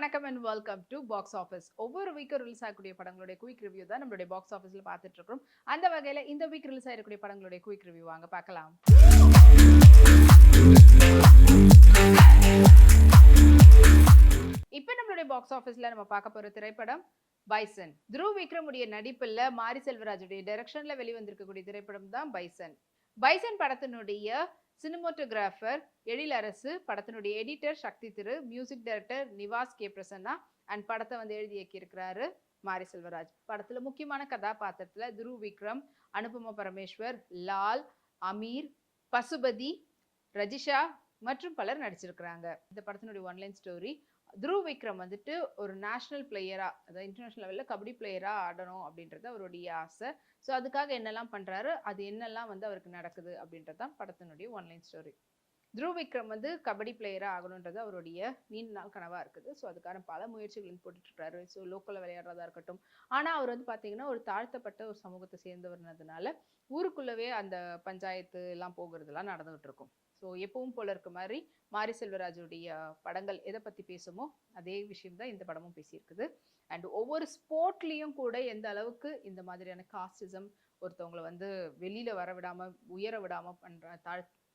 வணக்கம் and welcome to box office. ஒவ்வொரு வீக்கும் release ஆகக்கூடிய படங்களுடைய குயிக் ரிவ்யூ தான் நம்மளுடைய பாக்ஸ் ஆஃபீஸ்ல பார்த்துட்டு இருக்கோம். அந்த வகையில இந்த வீக் ரிலீஸ் ஆகக்கூடிய படங்களுடைய குயிக் ரிவ்யூ வாங்க பார்க்கலாம். இப்போ நம்மளுடைய பாக்ஸ் ஆஃபீஸ்ல நம்ம பார்க்க போற திரைப்படம் பைசன். துருவ் விக்ரமுடைய நடிப்புல மாரி செல்வராஜுடைய டைரக்ஷன்ல வெளிவந்திருக்கக்கூடிய திரைப்படம் தான் பைசன். பைசன் படத்தினுடைய சினிமோட்டோகிராஃபர் எழிலரசு, படத்தினுடைய editor Sakthi Thiru, music director Nivas K Prasanna and படத்தை வந்து எழுதி இயக்கியிருக்கிறாரு மாரி செல்வராஜ். படத்துல முக்கியமான கதாபாத்திரத்துல துருவ் விக்ரம், அனுபமா பரமேஸ்வர், லால், அமீர், பசுபதி, ரஜிஷா மற்றும் பலர் நடிச்சிருக்கிறாங்க. இந்த படத்தினுடைய ஒன்லைன் ஸ்டோரி, துருவ் விக்ரம் வந்துட்டு ஒரு நேஷனல் பிளேயரா, அதாவது இன்டர்நேஷனல் லெவல்ல கபடி பிளேயரா ஆடணும் அப்படின்றது அவருடைய ஆசை. ஸோ அதுக்காக என்னெல்லாம் பண்றாரு, அது என்னெல்லாம் வந்து அவருக்கு நடக்குது அப்படின்றது தான் படத்தினுடைய ஒன்லைன் ஸ்டோரி. துருவ் விக்ரம் வந்து கபடி பிளேயரா ஆகணுன்றது அவருடைய நீண்ட நாள் கனவா இருக்குது. ஸோ அதுக்கான பல முயற்சிகள் போட்டுட்டு இருக்காரு. ஸோ லோக்கல்ல விளையாடுறதா இருக்கட்டும். ஆனா அவர் வந்து பாத்தீங்கன்னா ஒரு தாழ்த்தப்பட்ட ஒரு சமூகத்தை சேர்ந்தவர்னதுனால ஊருக்குள்ளவே அந்த பஞ்சாயத்து எல்லாம் போகிறதுலாம் நடந்துகிட்டு இருக்கும். ஸோ எப்பவும் போல இருக்க மாதிரி மாரி செல்வராஜுடைய படங்கள் எதை பத்தி பேசுமோ அதே விஷயம் தான் இந்த படமும் பேசியிருக்குது. அண்ட் ஒவ்வொரு ஸ்போர்ட்லயும் கூட எந்த அளவுக்கு இந்த மாதிரியான காஸ்டிசம் ஒருத்தவங்களை வந்து வெளியில வர விடாம உயர விடாம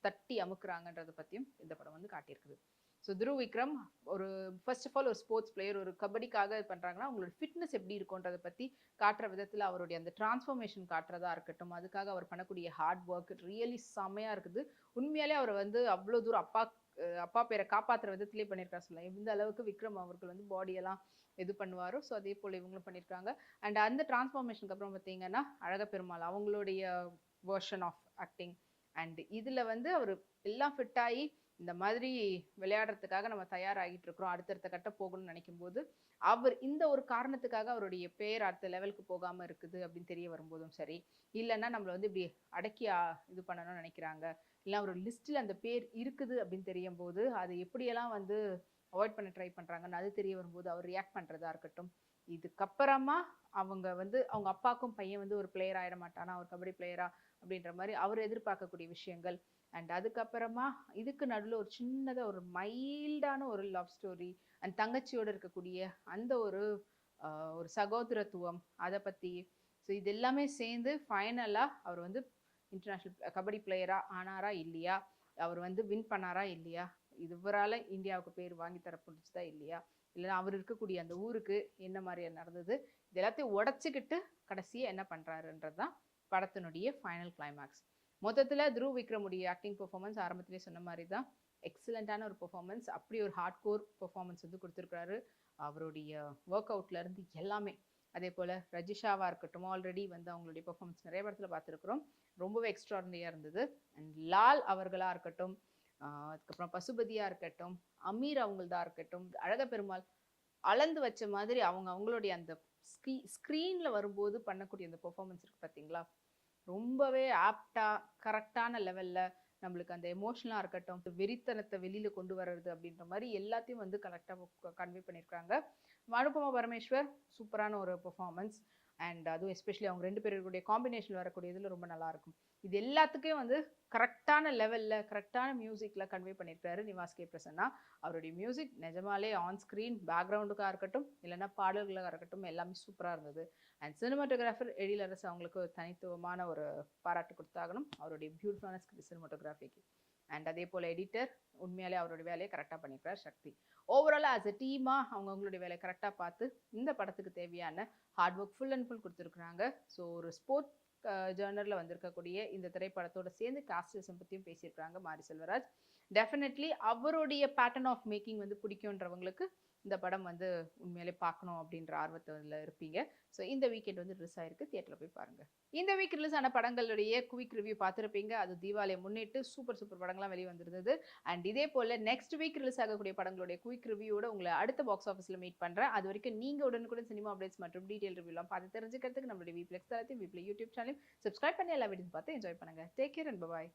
தட்டி அமுக்குறாங்கன்றதை பத்தியும் இந்த படம் வந்து காட்டியிருக்குது. ஸோ துருவ் விக்ரம் ஒரு ஃபர்ஸ்ட் ஆஃப் ஆல் ஒரு ஸ்போர்ட்ஸ் பிளேயர், ஒரு கபடிக்காக பண்றாங்கன்னா அவங்களோட ஃபிட்னஸ் எப்படி இருக்கும்ன்றதை பத்தி காட்டுற விதத்துல அவருடைய அந்த டிரான்ஸ்ஃபர்மேஷன் காட்டுறதா இருக்கட்டும், அதுக்காக அவர் பண்ணக்கூடிய ஹார்ட் ஒர்க் ரியலி செம்மையா இருக்குது. உண்மையாலே அவர் வந்து அவ்வளவு தூரம் அப்பா பேரை காப்பாற்றுற விதத்திலே பண்ணியிருக்காரு சொல்லலாம். எந்த அளவுக்கு விக்ரம் அவர்கள் வந்து பாடியெல்லாம் இது பண்ணுவாரோ ஸோ அதே போல் இவங்களும் பண்ணியிருக்காங்க. அண்ட் அந்த டிரான்ஸ்ஃபார்மேஷனுக்கு அப்புறம் பார்த்தீங்கன்னா அழக பெருமாள் அவங்களுடைய வேர்ஷன் ஆஃப் ஆக்டிங். அண்ட் இதில் வந்து அவர் எல்லாம் ஃபிட் ஆகி இந்த மாதிரி விளையாடுறதுக்காக நம்ம தயாராகிட்டு இருக்கிறோம், அடுத்தடுத்த கட்ட போகணும்னு நினைக்கும் போது அவர் இந்த ஒரு காரணத்துக்காக அவருடைய பேர் அடுத்த லெவலுக்கு போகாமல் இருக்குது அப்படின்னு தெரிய வரும்போதும் சரி, இல்லைன்னா நம்மளை வந்து இப்படி அடக்கி இது பண்ணணும்னு நினைக்கிறாங்க, இல்லை ஒரு லிஸ்ட்டில் அந்த பேர் இருக்குது அப்படின்னு தெரியும் போது அது எப்படியெல்லாம் வந்து அவாய்ட் பண்ண ட்ரை பண்ணுறாங்கன்னு அது தெரிய வரும்போது அவர் ரியாக்ட் பண்ணுறதா இருக்கட்டும். இதுக்கப்புறமா அவங்க வந்து அவங்க அப்பாவுக்கும் பையன் வந்து ஒரு பிளேயர் ஆகிட மாட்டானா, ஒரு கபடி பிளேயரா அப்படின்ற மாதிரி அவர் எதிர்பார்க்கக்கூடிய விஷயங்கள். அண்ட் அதுக்கப்புறமா இதுக்கு நடுவில் ஒரு சின்னதாக ஒரு மைல்டான ஒரு லவ் ஸ்டோரி அண்ட் தங்கச்சியோடு இருக்கக்கூடிய அந்த ஒரு ஒரு சகோதரத்துவம் அதை பற்றி. ஸோ இது எல்லாமே சேர்ந்து ஃபைனலாக அவர் வந்து இன்டர்நேஷ்னல் கபடி பிளேயரா ஆனாரா இல்லையா, அவர் வந்து வின் பண்ணாரா இல்லையா, இவரால் இந்தியாவுக்கு பேர் வாங்கி தர பிடிச்சதா இல்லையா, இல்லைன்னா அவர் இருக்கக்கூடிய அந்த ஊருக்கு என்ன மாதிரி நடந்தது, இது எல்லாத்தையும் உடச்சிக்கிட்டு கடைசியாக என்ன பண்ணுறாருன்றது தான் படத்தினுடைய ஃபைனல் கிளைமேக்ஸ். மொத்தத்தில் துருவ் விக்ரமுடைய ஆக்டிங் பெர்ஃபார்மன்ஸ் ஆரம்பத்திலே சொன்ன மாதிரி தான் எக்ஸலண்ட்டான ஒரு பெர்ஃபார்மன்ஸ். அப்படி ஒரு ஹார்ட் கோர் பெர்ஃபார்மன்ஸ் வந்து கொடுத்துருக்காரு. அவருடைய ஒர்க் அவுட்லேருந்து எல்லாமே. அதே போல் ரஜிஷாவாக இருக்கட்டும், ஆல்ரெடி வந்து அவங்களுடைய பெர்ஃபார்மன்ஸ் நிறைய படத்தில் பார்த்துருக்குறோம், ரொம்பவே எக்ஸ்ட்ராடினரியாக இருந்தது. அண்ட் லால் அவர்களாக இருக்கட்டும், அதுக்கப்புறம் பசுபதியாக இருக்கட்டும், அமீர் அவங்களதா இருக்கட்டும், அழக பெருமாள் அளந்து வச்ச மாதிரி அவங்களுடைய அந்த ஸ்க்ரீனில் வரும்போது பண்ணக்கூடிய அந்த பெர்ஃபார்மன்ஸ் இருக்குது பார்த்தீங்களா, ரொம்பவே ஆப்டாக கரெக்டான லெவலில் நம்மளுக்கு அந்த எமோஷனலாக இருக்கட்டும், வெறித்தனத்தை வெளியில் கொண்டு வர்றது அப்படின்ற மாதிரி எல்லாத்தையும் வந்து கரெக்டாக கன்வே பண்ணியிருக்காங்க. அனுபமா பரமேஸ்வர் சூப்பரான ஒரு பெர்ஃபார்மன்ஸ். அண்ட் அதுவும் எஸ்பெஷலி அவங்க ரெண்டு பேருடைய காம்பினேஷன் வரக்கூடிய இதில் ரொம்ப நல்லாயிருக்கும். இது எல்லாத்துக்கும் வந்து கரெக்டான லெவலில் கரெக்டான மியூசிக்கில் கன்வே பண்ணியிருக்காரு நிவாஸ் கே பிரசன்னா. அவருடைய மியூசிக் நிஜமாலே ஆன் ஸ்க்ரீன் பேக்ரவுண்டுக்காக இருக்கட்டும் இல்லைன்னா பாடல்களாக இருக்கட்டும் எல்லாமே சூப்பராக இருந்தது. அண்ட் சினிமாட்டோகிராஃபர் எழிலரசு அவங்களுக்கு ஒரு தனித்துவமான ஒரு பாராட்டு கொடுத்தாகணும் அவருடைய பியூட்டிஃபுல்லான சினிமாட்டோகிராஃபிக்கு. அண்ட் அதே போல் எடிட்டர் உண்மையாலே அவருடைய வேலையை கரெக்டாக பண்ணியிருக்கார் சக்தி. ஓவராலாக ஆஸ் எ டீமாக அவங்களுடைய வேலையை கரெக்டாக பார்த்து இந்த படத்துக்கு தேவையான hard work full and full கொடுத்துருக்குறாங்க. ஸோ ஒரு ஸ்போர்ட் ஜேர்னலில் வந்திருக்கக்கூடிய இந்த திரைப்படத்தோட சேர்ந்து காஸ்டிசம் பற்றியும் பேசியிருக்காங்க மாரி செல்வராஜ். டெஃபினெட்லி அவருடைய பேட்டர்ன் ஆஃப் மேக்கிங் வந்து பிடிக்குன்றவங்களுக்கு இந்த படம் வந்து உண்மையிலே பார்க்கணும் அப்படின்ற ஆர்வத்தில் இருப்பீங்க. ஸோ இந்த வீக்கெண்ட் வந்து ரிலீஸ் ஆயிருக்கு, தியேட்டரில் போய் பாருங்கள். இந்த வீக் ரிலீஸ் ஆன படங்களுடைய குவிக் ரிவ்யூ பார்த்துருப்பீங்க. அது தீபாவளியை முன்னிட்டு சூப்பர் படங்கள்லாம் வெளியே வந்திருந்தது. அண்ட் இதே போல் நெக்ஸ்ட் வீக் ரிலீஸ் ஆகக்கூடிய படங்களுடைய குவிக் ரிவ்யூவோட உங்களை அடுத்த பாக்ஸ் ஆஃபீஸில் மீட் பண்ணுறேன். அது வரைக்கும் நீங்கள் உடனுக்குடன் சினிமா அப்டேட்ஸ் மற்றும் டீடைல் ரிவ்யூலாம் பார்த்து தெரிஞ்சுக்கிறதுக்கு நம்மளுடைய வீப்ளெக்ஸ் தளத்தையும் வீப்ளே யூடியூப் சேனலையும் சப்ஸ்கிரைப் பண்ணி எல்லா வீடியோஸ் பார்த்து என்ஜாய் பண்ணுங்கள். Take care and bye.